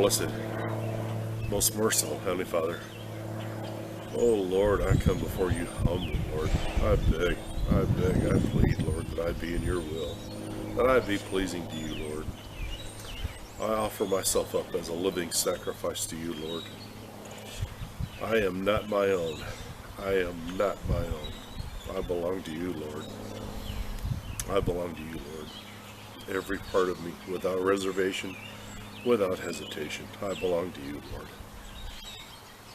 blessed, most merciful Heavenly Father. Oh Lord, I come before you humbly, Lord. I beg, I plead, Lord, that I be in your will, that I be pleasing to you, Lord. I offer myself up as a living sacrifice to you, Lord. I am not my own. I am not my own. I belong to you, Lord. I belong to you, Lord. Every part of me, without reservation, without hesitation. I belong to you, Lord.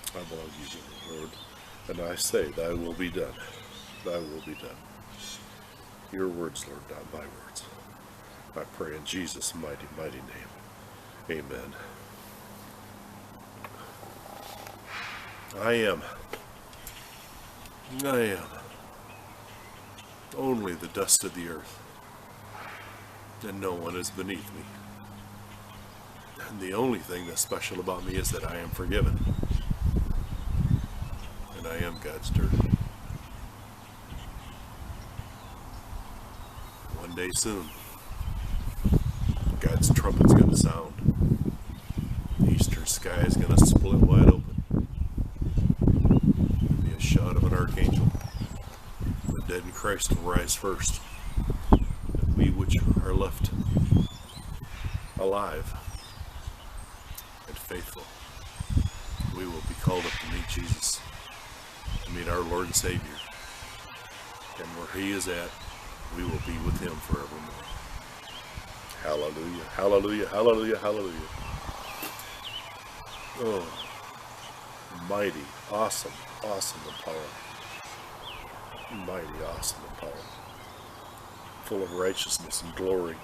I belong to you, Lord. And I say, thy will be done. Thy will be done. Your words, Lord, not my words. I pray in Jesus' mighty, mighty name. Amen. I am only the dust of the earth, and no one is beneath me. And the only thing that's special about me is that I am forgiven, and I am God's dirt. One day soon, God's trumpet's going to sound. The eastern sky is going to split wide open. There'll be a shout of an archangel. The dead in Christ will rise first, and we which are left alive and faithful, we will be called up to meet Jesus, to meet our Lord and Savior. And where he is at, we will be with him forevermore. Hallelujah, hallelujah, hallelujah, hallelujah. Oh, mighty, awesome, awesome and powerful. Mighty, awesome and powerful. Full of righteousness and glory.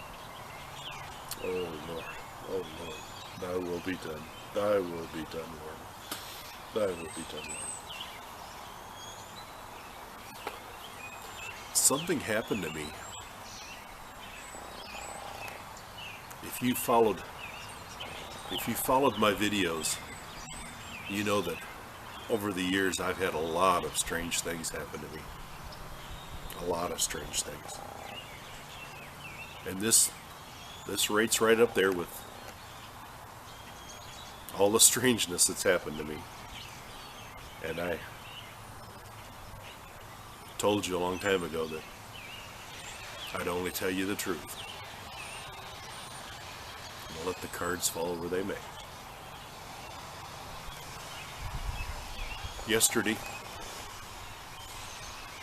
Oh Lord, oh Lord, thy will be done. Thy will be done, Lord. Thy will be done, Lord. Something happened to me. If you followed my videos, you know that over the years I've had a lot of strange things happen to me. A lot of strange things. And this rates right up there with all the strangeness that's happened to me. And I told you a long time ago that I'd only tell you the truth. And let the cards fall where they may. Yesterday,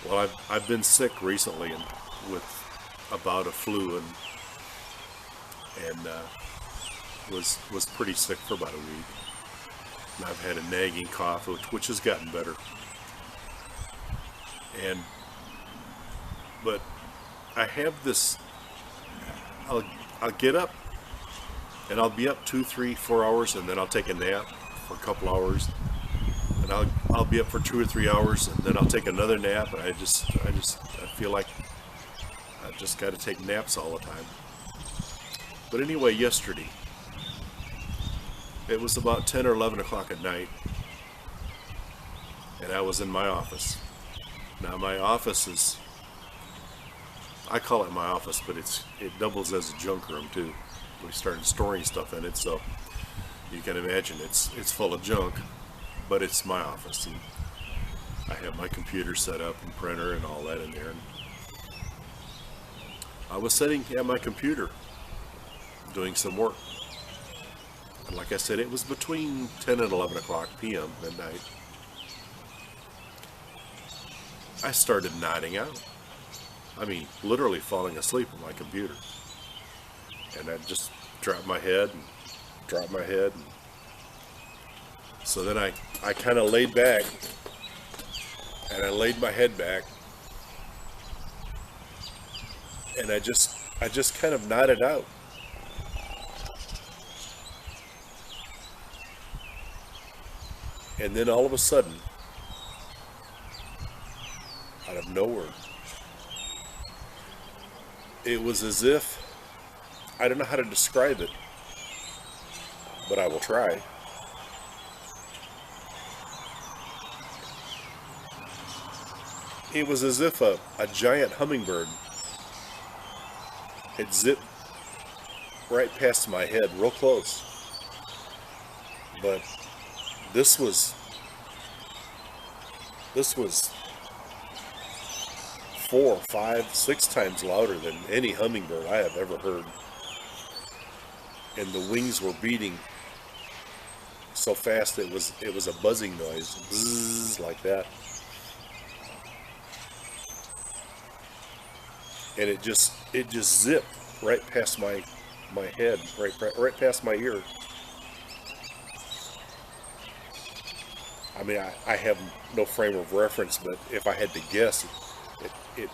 well, I've been sick recently and with about a flu and was pretty sick for about a week. And I've had a nagging cough, which has gotten better. But I have this. I'll get up, and I'll be up 2, 3, 4 hours, and then I'll take a nap for a couple hours, and I'll be up for 2 or 3 hours, and then I'll take another nap, and I feel like I've just got to take naps all the time. But anyway, yesterday, it was about 10 or 11 o'clock at night, and I was in my office. Now my office is, I call it my office, but it doubles as a junk room too. We started storing stuff in it, so you can imagine it's full of junk, but it's my office. And I have my computer set up and printer and all that in there. And I was sitting at my computer doing some work. And like I said, it was between 10 and 11 o'clock p.m. at night. I started nodding out. I mean, literally falling asleep on my computer. And I just dropped my head. And so then I kind of laid back, and I laid my head back, and I just kind of nodded out. And then all of a sudden, out of nowhere, it was as if, I don't know how to describe it, but I will try. It was as if a giant hummingbird had zipped right past my head, real close. But this was 4, 5, 6 times louder than any hummingbird I have ever heard. And the wings were beating so fast it was a buzzing noise, bzzz, like that. And it just zipped right past my head, right past my ear. I mean, I have no frame of reference, but if I had to guess, it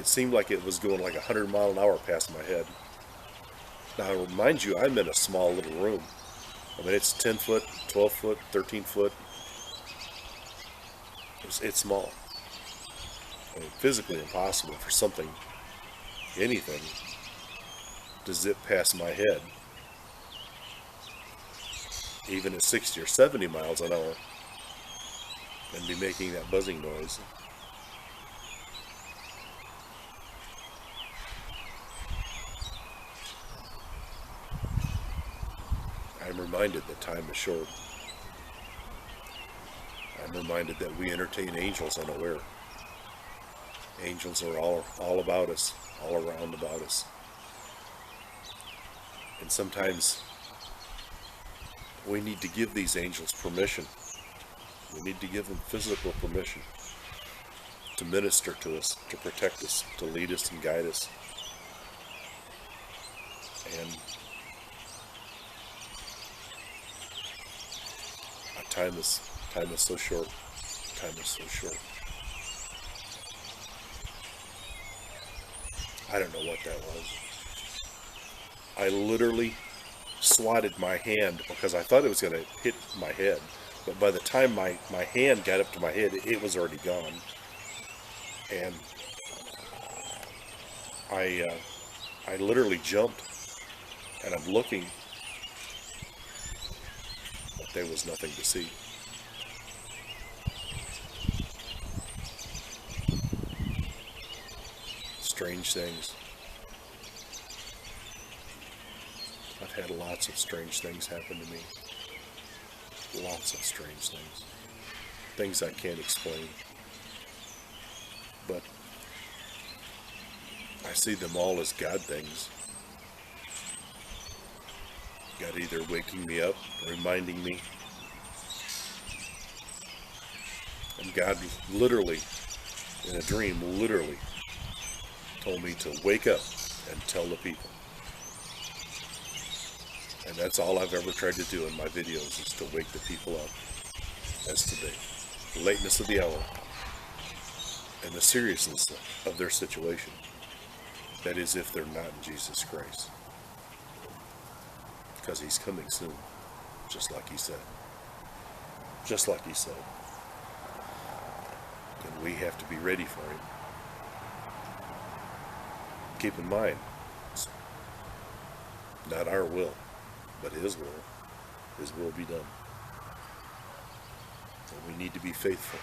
seemed like it was going like 100 mile an hour past my head. Now, mind you, I'm in a small little room. I mean, it's 10 foot, 12 foot, 13 foot. It's small. I mean, physically impossible for anything, to zip past my head, even at 60 or 70 miles an hour, and be making that buzzing noise. I'm reminded that time is short. I'm reminded that we entertain angels unaware. Angels are all about us, all around about us. And sometimes we need to give these angels permission. We need to give them physical permission to minister to us, to protect us, to lead us and guide us. And time is so short. Time is so short. I don't know what that was. I literally swatted my hand because I thought it was going to hit my head. But by the time my hand got up to my head, it was already gone. And I literally jumped, and I'm looking, but there was nothing to see. Strange things. I've had lots of strange things happen to me. Lots of strange things. Things I can't explain. But I see them all as God things. God either waking me up, reminding me. And God literally, in a dream, literally told me to wake up and tell the people. And that's all I've ever tried to do in my videos, is to wake the people up as today. The lateness of the hour and the seriousness of their situation. That is, if they're not in Jesus Christ. Because he's coming soon, just like he said. Just like he said. And we have to be ready for him. Keep in mind, it's not our will, but his will. His will be done. And we need to be faithful.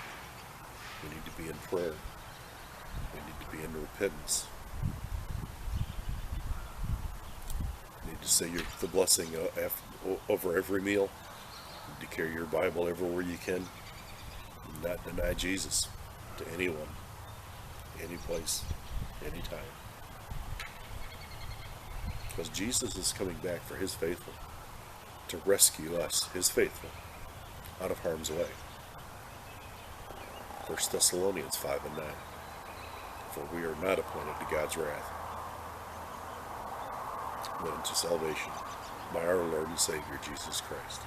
We need to be in prayer. We need to be in repentance. We need to say the blessing over every meal. You need to carry your Bible everywhere you can. And not deny Jesus to anyone, any place, any time. Because Jesus is coming back for his faithful, to rescue us, his faithful, out of harm's way. 1 Thessalonians 5:9. For we are not appointed to God's wrath, but unto salvation by our Lord and Savior Jesus Christ.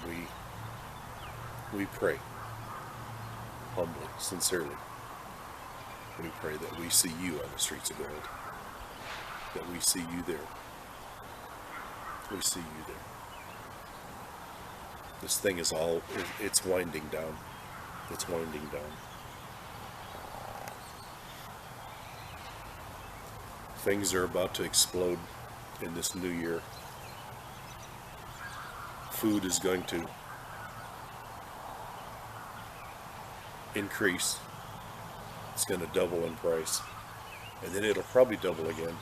And we pray humbly, sincerely. We pray that we see you on the streets of gold. That we see you there. We see you there. This thing is it's winding down. It's winding down. Things are about to explode in this new year. Food is going to increase. It's going to double in price. And then it'll probably double again.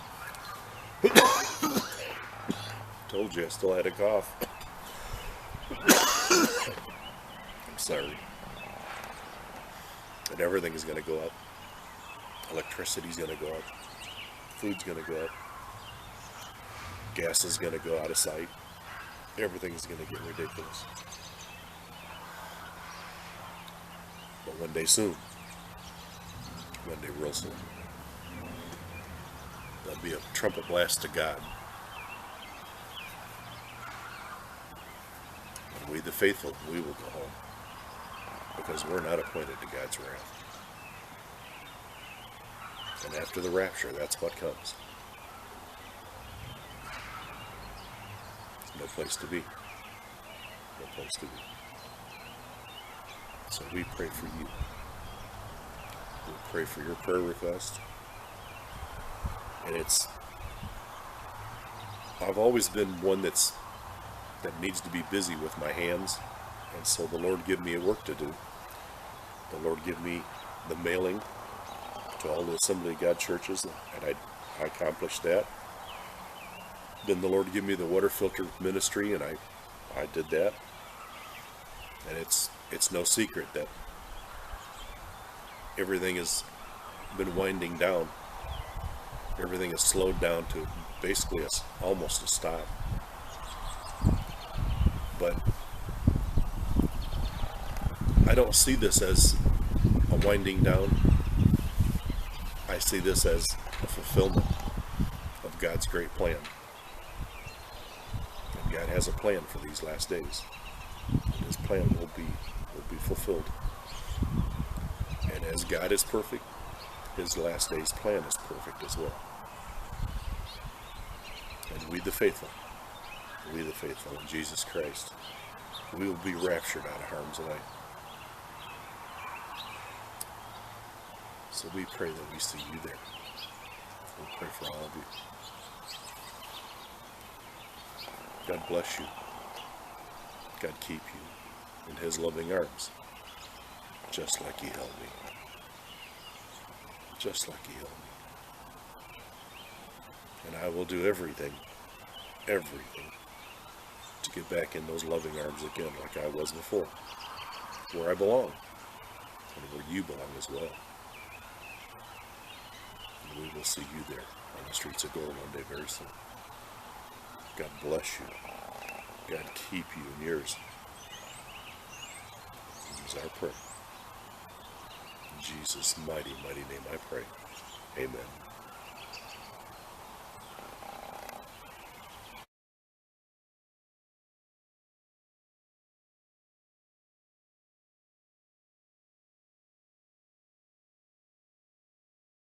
Told you I still had a cough. I'm sorry. And everything is going to go up. Electricity's going to go up. Food's going to go up. Gas is going to go out of sight. Everything's going to get ridiculous. But one day soon, one day real soon, there'll be a trumpet blast to God. And we the faithful, we will go home. Because we're not appointed to God's wrath. And after the rapture, that's what comes. No place to be. No place to be. So we pray for you. We pray for your prayer request. And I've always been one that needs to be busy with my hands. And so the Lord give me a work to do. The Lord give me the mailing to all the Assembly of God churches, and I accomplished that. Then the Lord give me the water filter ministry, and I did that. And it's no secret that everything has been winding down. Everything has slowed down to basically almost a stop. But I don't see this as a winding down. I see this as a fulfillment of God's great plan. And God has a plan for these last days. And His plan will be fulfilled. And as God is perfect, His last days plan is perfect as well. And we the faithful in Jesus Christ, we will be raptured out of harm's way. So we pray that we see you there. We pray for all of you. God bless you. God keep you in His loving arms, just like He held me. Just like He held me. And I will do everything to get back in those loving arms again like I was before, where I belong, and where you belong as well. And we will see you there on the streets of gold one day very soon. God bless you. God keep you and yours. This is our prayer. In Jesus' mighty, mighty name I pray. Amen.